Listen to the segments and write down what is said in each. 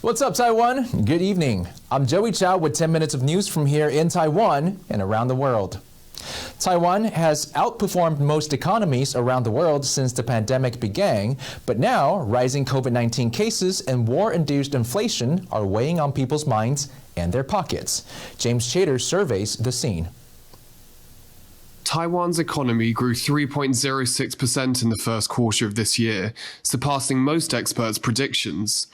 What's up, Taiwan? Good evening. I'm Joey Chou with 10 minutes of news from here in Taiwan and around the world. Taiwan has outperformed most economies around the world since the pandemic began, but now rising COVID-19 cases and war-induced inflation are weighing on people's minds and their pockets. James Chater surveys the scene. Taiwan's economy grew 3.06% in the first quarter of this year, surpassing most experts' predictions.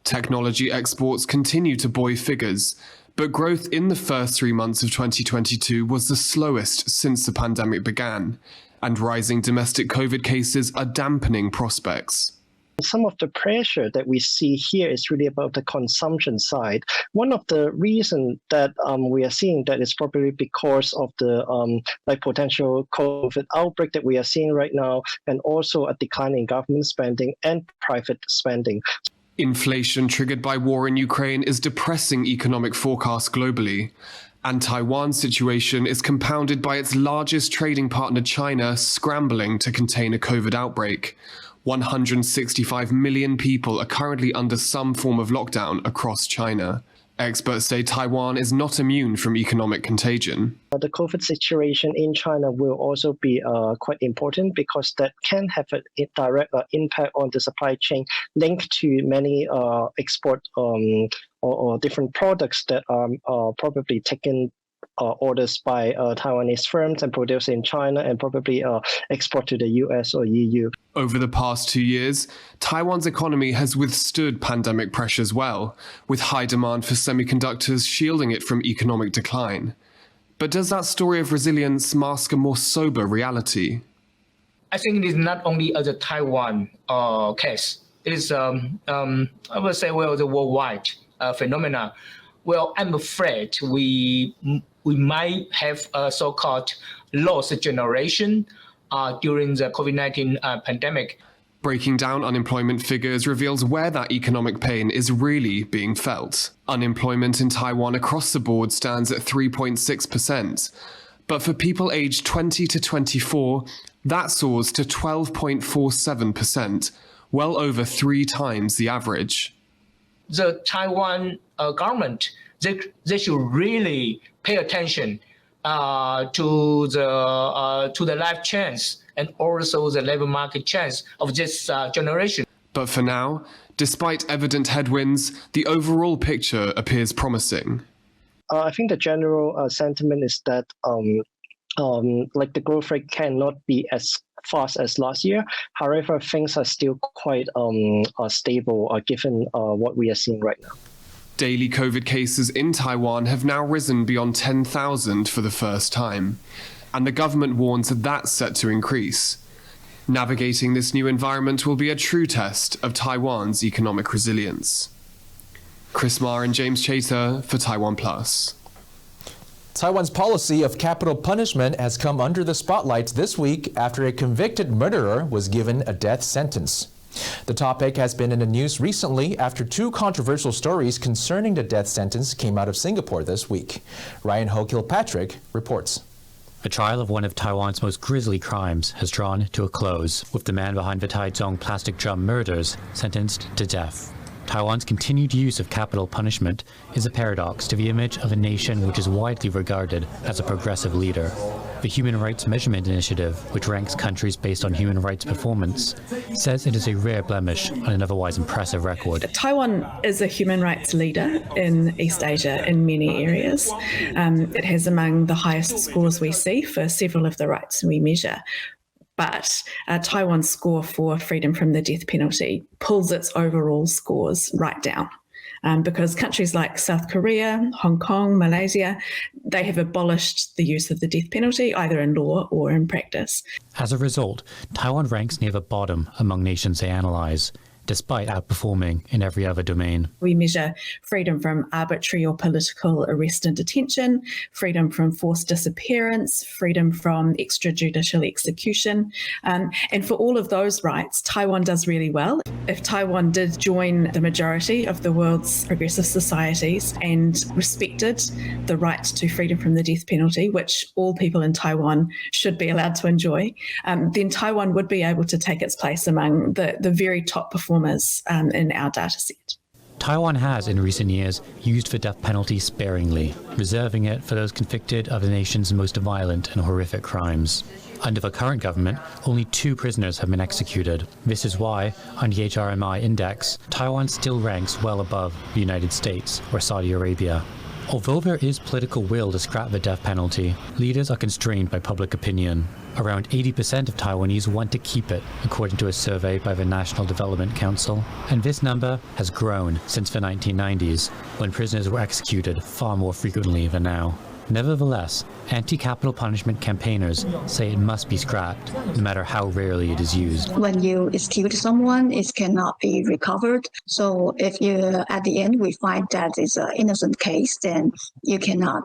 Technology exports continue to buoy figures, but growth in the first 3 months of 2022 was the slowest since the pandemic began, and rising domestic COVID cases are dampening prospects. Some of the pressure that we see here is really about the consumption side. One of the reasons that we are seeing that is probably because of the potential COVID outbreak that we are seeing right now, and also a decline in government spending and private spending. Inflation triggered by war in Ukraine is depressing economic forecasts globally, and Taiwan's situation is compounded by its largest trading partner, China, scrambling to contain a COVID outbreak. 165 million people are currently under some form of lockdown across China. Experts say Taiwan is not immune from economic contagion. The COVID situation in China will also be quite important because that can have a direct impact on the supply chain linked to many export or different products that are probably taken orders by Taiwanese firms and produced in China and probably export to the US or EU. Over the past 2 years, Taiwan's economy has withstood pandemic pressures well, with high demand for semiconductors shielding it from economic decline. But does that story of resilience mask a more sober reality? I think it is not only a Taiwan case. It is, I would say, the worldwide phenomena. Well, I'm afraid we might have a so-called lost generation during the COVID-19 pandemic. Breaking down unemployment figures reveals where that economic pain is really being felt. Unemployment in Taiwan across the board stands at 3.6%. But for people aged 20 to 24, that soars to 12.47%, well over 3 times the average. The Taiwan government, they should really pay attention to the life chance and also the labor market chance of this generation. But for now, despite evident headwinds, the overall picture appears promising. I think the general sentiment is that the growth rate cannot be as fast as last year. However, things are still quite stable given what we are seeing right now. Daily COVID cases in Taiwan have now risen beyond 10,000 for the first time, and the government warns that that's set to increase. Navigating this new environment will be a true test of Taiwan's economic resilience. Chris Marr and James Chater for TaiwanPlus. Taiwan's policy of capital punishment has come under the spotlight this week after a convicted murderer was given a death sentence. The topic has been in the news recently after 2 controversial stories concerning the death sentence came out of Singapore this week. Ryan Ho-Kilpatrick reports. A trial of one of Taiwan's most grisly crimes has drawn to a close, with the man behind the Taichung plastic drum murders sentenced to death. Taiwan's continued use of capital punishment is a paradox to the image of a nation which is widely regarded as a progressive leader. The Human Rights Measurement Initiative, which ranks countries based on human rights performance, says it is a rare blemish on an otherwise impressive record. Taiwan is a human rights leader in East Asia in many areas. It has among the highest scores we see for several of the rights we measure. But Taiwan's score for freedom from the death penalty pulls its overall scores right down. Because countries like South Korea, Hong Kong, Malaysia, they have abolished the use of the death penalty, either in law or in practice. As a result, Taiwan ranks near the bottom among nations they analyse, despite outperforming in every other domain. We measure freedom from arbitrary or political arrest and detention, freedom from forced disappearance, freedom from extrajudicial execution. And for all of those rights, Taiwan does really well. If Taiwan did join the majority of the world's progressive societies and respected the right to freedom from the death penalty, which all people in Taiwan should be allowed to enjoy, then Taiwan would be able to take its place among the very top performers in our data set. Taiwan has, in recent years, used the death penalty sparingly, reserving it for those convicted of the nation's most violent and horrific crimes. Under the current government, only 2 prisoners have been executed. This is why, on the HRMI index, Taiwan still ranks well above the United States or Saudi Arabia. Although there is political will to scrap the death penalty, leaders are constrained by public opinion. Around 80% of Taiwanese want to keep it, according to a survey by the National Development Council. And this number has grown since the 1990s, when prisoners were executed far more frequently than now. Nevertheless, anti-capital punishment campaigners say it must be scrapped, no matter how rarely it is used. When you execute someone, it cannot be recovered. So if you, at the end, we find that it's an innocent case, then you cannot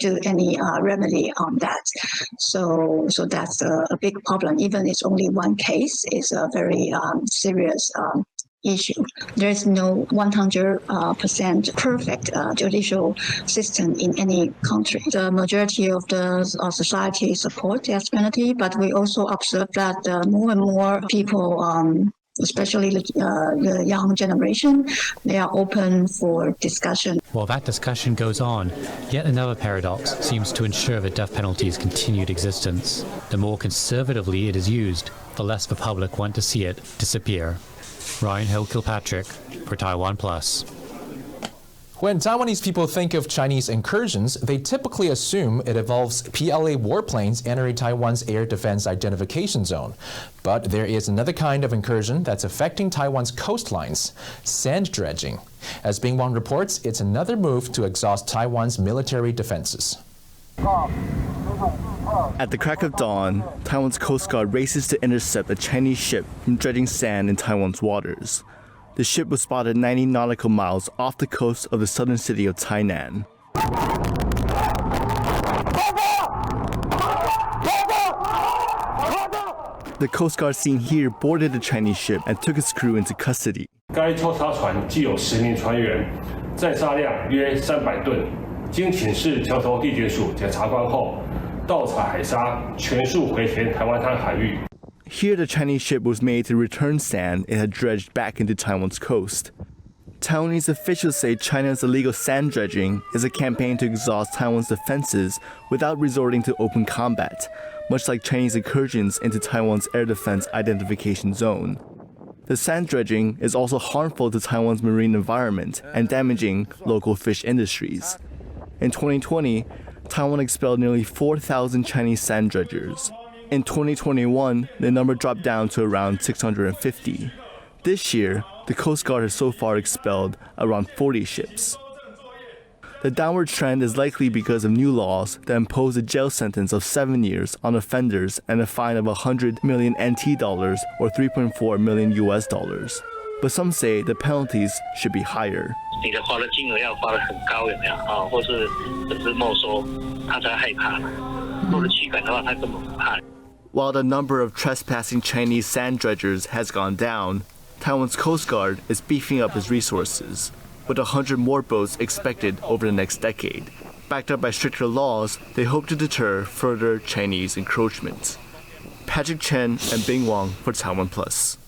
do any remedy on that. So that's a big problem. Even it's only one case, it's a very serious issue. There's no 100% perfect judicial system in any country. The majority of the society support the death penalty, but we also observe that more and more people, especially the young generation, they are open for discussion. While that discussion goes on, yet another paradox seems to ensure the death penalty's continued existence. The more conservatively it is used, the less the public want to see it disappear. Ryan Hill-Kilpatrick for TaiwanPlus. When Taiwanese people think of Chinese incursions, they typically assume it involves PLA warplanes entering Taiwan's air defense identification zone. But there is another kind of incursion that's affecting Taiwan's coastlines: sand dredging. As Bing Wang reports, it's another move to exhaust Taiwan's military defenses. At the crack of dawn, Taiwan's Coast Guard races to intercept a Chinese ship from dredging sand in Taiwan's waters. The ship was spotted 90 nautical miles off the coast of the southern city of Tainan. The Coast Guard seen here boarded the Chinese ship and took its crew into custody. 该抽查船既有10名船员，载沙量约300吨。经请示桥头地检署检察官后，盗采海沙全数回填台湾滩海域。 Here, the Chinese ship was made to return sand it had dredged back into Taiwan's coast. Taiwanese officials say China's illegal sand dredging is a campaign to exhaust Taiwan's defenses without resorting to open combat, much like Chinese incursions into Taiwan's air defense identification zone. The sand dredging is also harmful to Taiwan's marine environment and damaging local fish industries. In 2020, Taiwan expelled nearly 4,000 Chinese sand dredgers. In 2021, the number dropped down to around 650. This year, the Coast Guard has so far expelled around 40 ships. The downward trend is likely because of new laws that impose a jail sentence of 7 years on offenders and a fine of 100 million NT dollars or 3.4 million US dollars. But some say the penalties should be higher. 你的罚的金额要罚得很高，有没有啊？或是甚至没收，他才害怕。若是驱赶的话，他根本不怕。 While the number of trespassing Chinese sand dredgers has gone down, Taiwan's Coast Guard is beefing up its resources, with 100 more boats expected over the next decade. Backed up by stricter laws, they hope to deter further Chinese encroachment. Patrick Chen and Bing Wang for TaiwanPlus.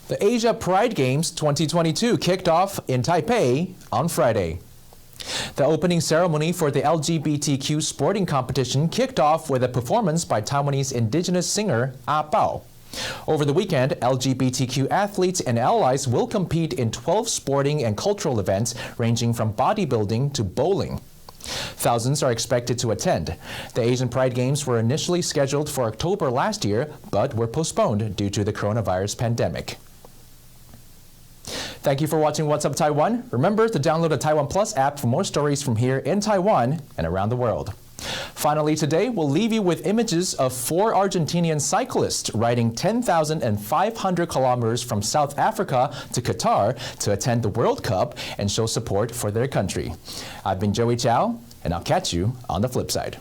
The Asia Pride Games 2022 kicked off in Taipei on Friday. The opening ceremony for the LGBTQ sporting competition kicked off with a performance by Taiwanese indigenous singer Ah Bao. Over the weekend, LGBTQ athletes and allies will compete in 12 sporting and cultural events ranging from bodybuilding to bowling. Thousands are expected to attend. The Asian Pride Games were initially scheduled for October last year, but were postponed due to the coronavirus pandemic. Thank you for watching What's Up Taiwan. Remember to download the TaiwanPlus app for more stories from here in Taiwan and around the world. Finally today, we'll leave you with images of 4 Argentinian cyclists riding 10,500 kilometers from South Africa to Qatar to attend the World Cup and show support for their country. I've been Joey Chou, and I'll catch you on the flip side.